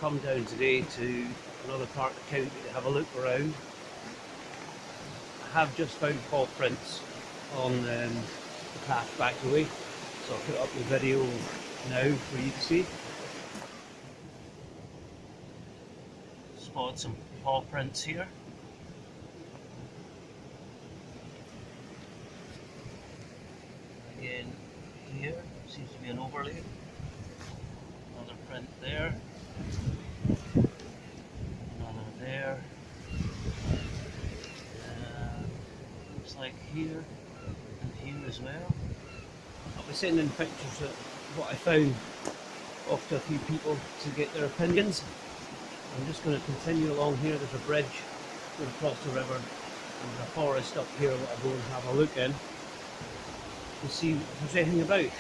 come down today to another part of the county to have a look around. I have just found paw prints on the path back the way, so I'll put up the video now for you to see. Spotted some paw prints here. Again, here seems to be an overlay. Another print there. Another there. Looks like here and here as well. I'll be sending pictures of what I found off to a few people to get their opinions. I'm just going to continue along here. There's a bridge going across the river and there's a forest up here that I'll go and have a look in to see if there's anything about.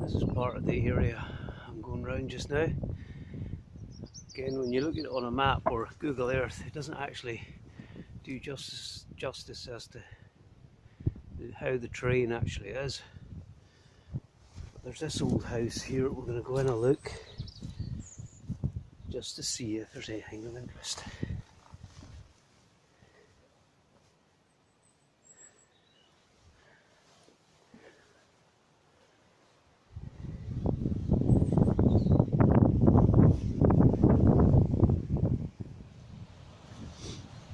This is part of the area I'm going round just now. Again, when you look at it on a map or Google Earth, it doesn't actually do justice as to how the terrain actually is. But there's this old house here. We're going to go in and look just to see if there's anything of interest.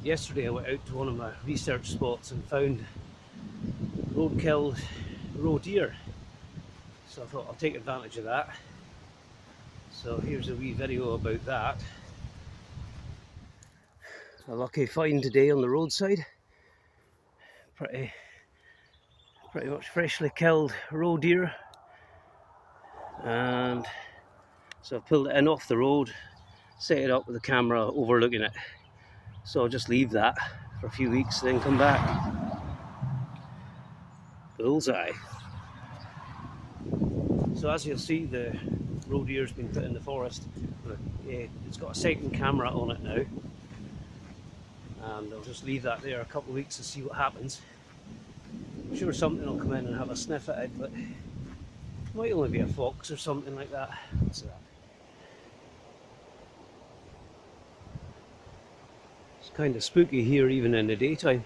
Yesterday I went out to one of my research spots and found road-killed roe deer. So I thought I'll take advantage of that. So here's a wee video about that. A lucky find today on the roadside. Pretty much freshly killed roe deer. And so I've pulled it in off the road, set it up with the camera overlooking it. So I'll just leave that for a few weeks, then come back. Bullseye. So as you'll see, the roe deer's been put in the forest. It's got a second camera on it now. And I'll just leave that there a couple of weeks to see what happens. I'm sure something will come in and have a sniff at it, but it might only be a fox or something like that. What's that? It's kind of spooky here even in the daytime.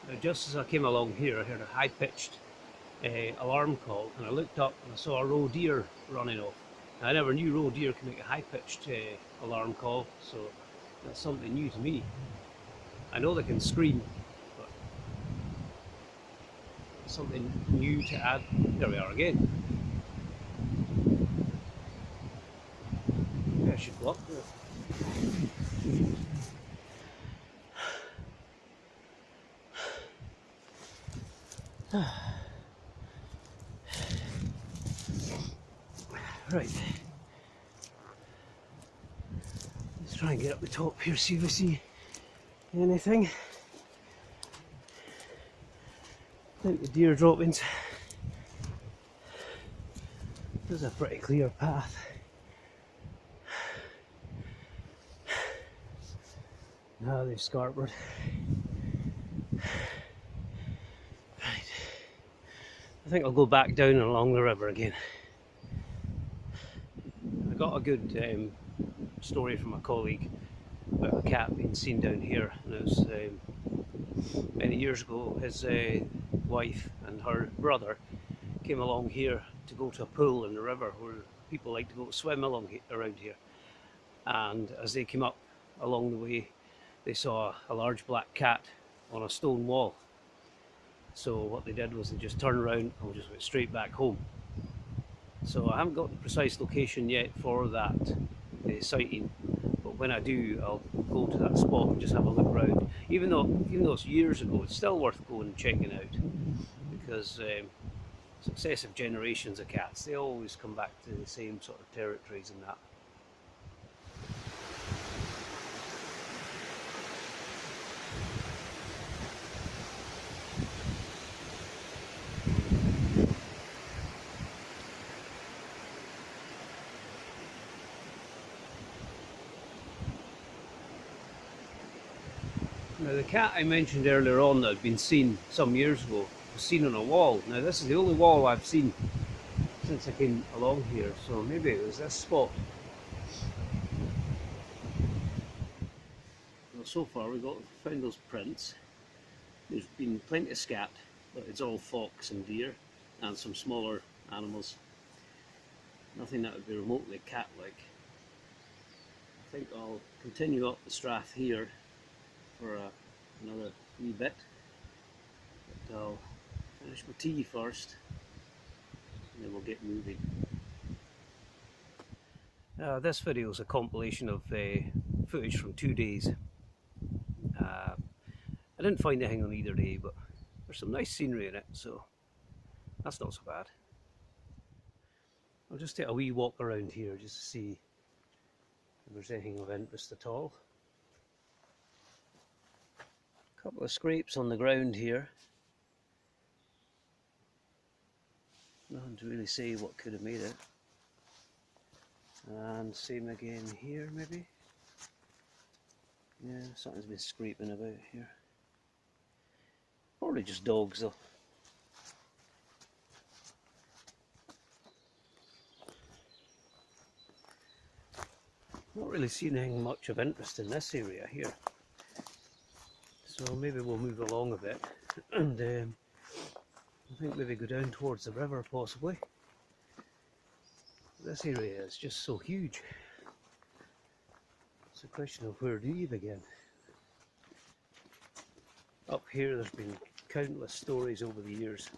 Now just as I came along here, I heard a high-pitched alarm call, and I looked up and I saw a roe deer running off. Now, I never knew roe deer can make a high-pitched alarm call, so that's something new to me. I know they can scream, but something new to add. There we are again. I should go up there. Right. Let's try and get up the top here, see if we see anything. I think the deer droppings. There's a pretty clear path. Now they've scarpered. Right. I think I'll go back down and along the river again. I got a good story from a colleague about a cat being seen down here, and it was many years ago. His wife and her brother came along here to go to a pool in the river where people like to go swim around here, and as they came up along the way, they saw a large black cat on a stone wall. So what they did was they just turned around and just went straight back home. So I haven't got the precise location yet for that sighting, but when I do, I'll go to that spot and just have a look around. Even though it's years ago, it's still worth going and checking out, because successive generations of cats, they always come back to the same sort of territories and that. Now the cat I mentioned earlier on that had been seen some years ago, was seen on a wall. Now this is the only wall I've seen since I came along here, so maybe it was this spot. Well, so far we found those prints. There's been plenty of scat, but it's all fox and deer and some smaller animals. Nothing that would be remotely cat-like. I think I'll continue up the strath here for another wee bit, but I'll finish my tea first and then we'll get moving. This video is a compilation of footage from 2 days. I didn't find anything on either day, but there's some nice scenery in it, so that's not so bad. I'll just take a wee walk around here just to see if there's anything of interest at all. A couple of scrapes on the ground here. Nothing to really say what could have made it. And same again here maybe. Yeah, something's been scraping about here. Probably just dogs though. Not really seeing anything much of interest in this area here. So maybe we'll move along a bit and I think maybe go down towards the river possibly. This area is just so huge. It's a question of where do you begin? Up here there's been countless stories over the years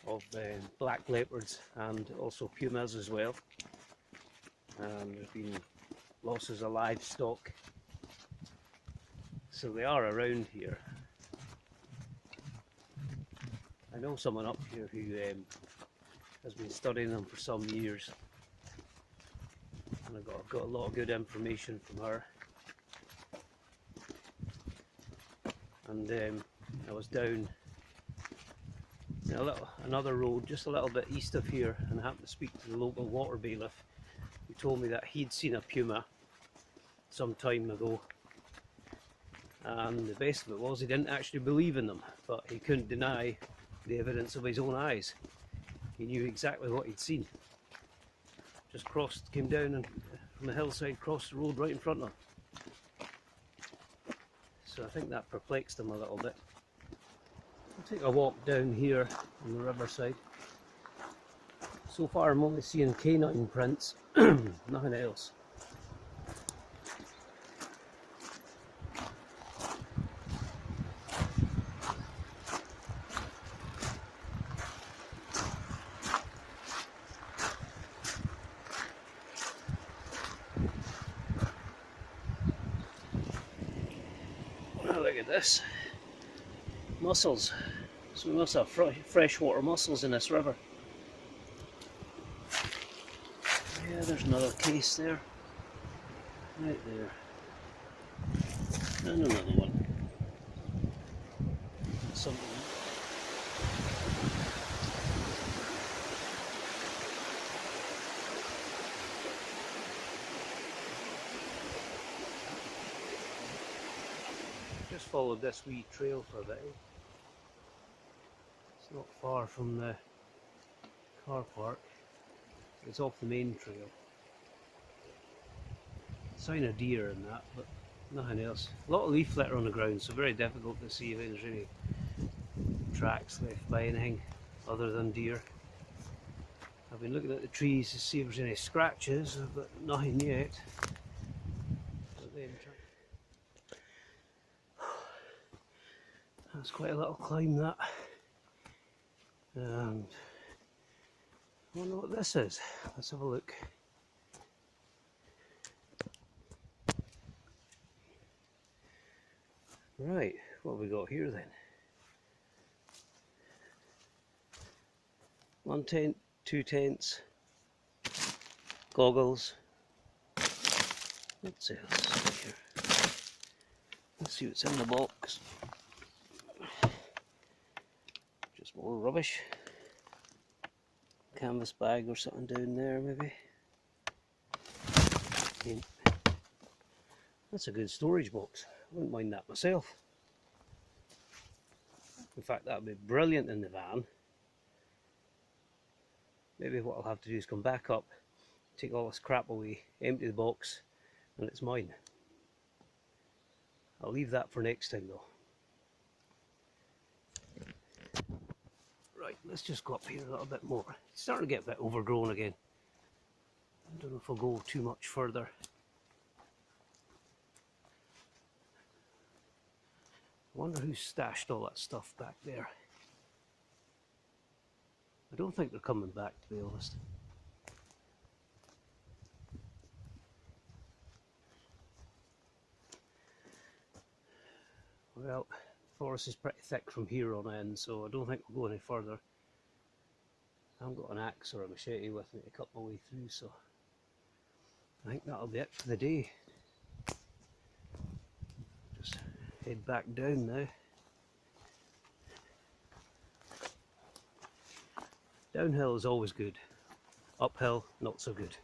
of black leopards and also pumas as well. There's been losses of livestock. So they are around here. I know someone up here who has been studying them for some years. And I've got a lot of good information from her. And I was down another road just a little bit east of here and happened to speak to the local water bailiff, who told me that he'd seen a puma some time ago, and the best of it was he didn't actually believe in them, but he couldn't deny the evidence of his own eyes. He knew exactly what he'd seen. Just came down and from the hillside, crossed the road right in front of him. So I think that perplexed him a little bit. I'll take a walk down here on the riverside. So far I'm only seeing canine prints, nothing else. Oh, look at this. Mussels. So we must have freshwater mussels in this river. Yeah, there's another case there. Right there. And another one. Something. Just followed this wee trail for a bit. It's not far from the car park. It's off the main trail. Sign of deer and that, but nothing else. A lot of leaf litter on the ground, so very difficult to see if there's any tracks left by anything other than deer. I've been looking at the trees to see if there's any scratches, but nothing yet. That's quite a little climb, that. And I wonder what this is. Let's have a look. Right, what have we got here then? 1 tent, 2 tents, goggles. What's else here? Let's see what's in the box. Just more rubbish. Canvas bag or something down there maybe. Yeah. That's a good storage box. I wouldn't mind that myself. In fact, that would be brilliant in the van. Maybe what I'll have to do is come back up, take all this crap away, empty the box, and it's mine. I'll leave that for next time though. Right, let's just go up here a little bit more. It's starting to get a bit overgrown again. I don't know if I'll go too much further. I wonder who stashed all that stuff back there. I don't think they're coming back, to be honest. Well, the forest is pretty thick from here on in, so I don't think we'll go any further. I haven't got an axe or a machete with me to cut my way through, so I think that'll be it for the day. Just head back down now. Downhill is always good. Uphill, not so good.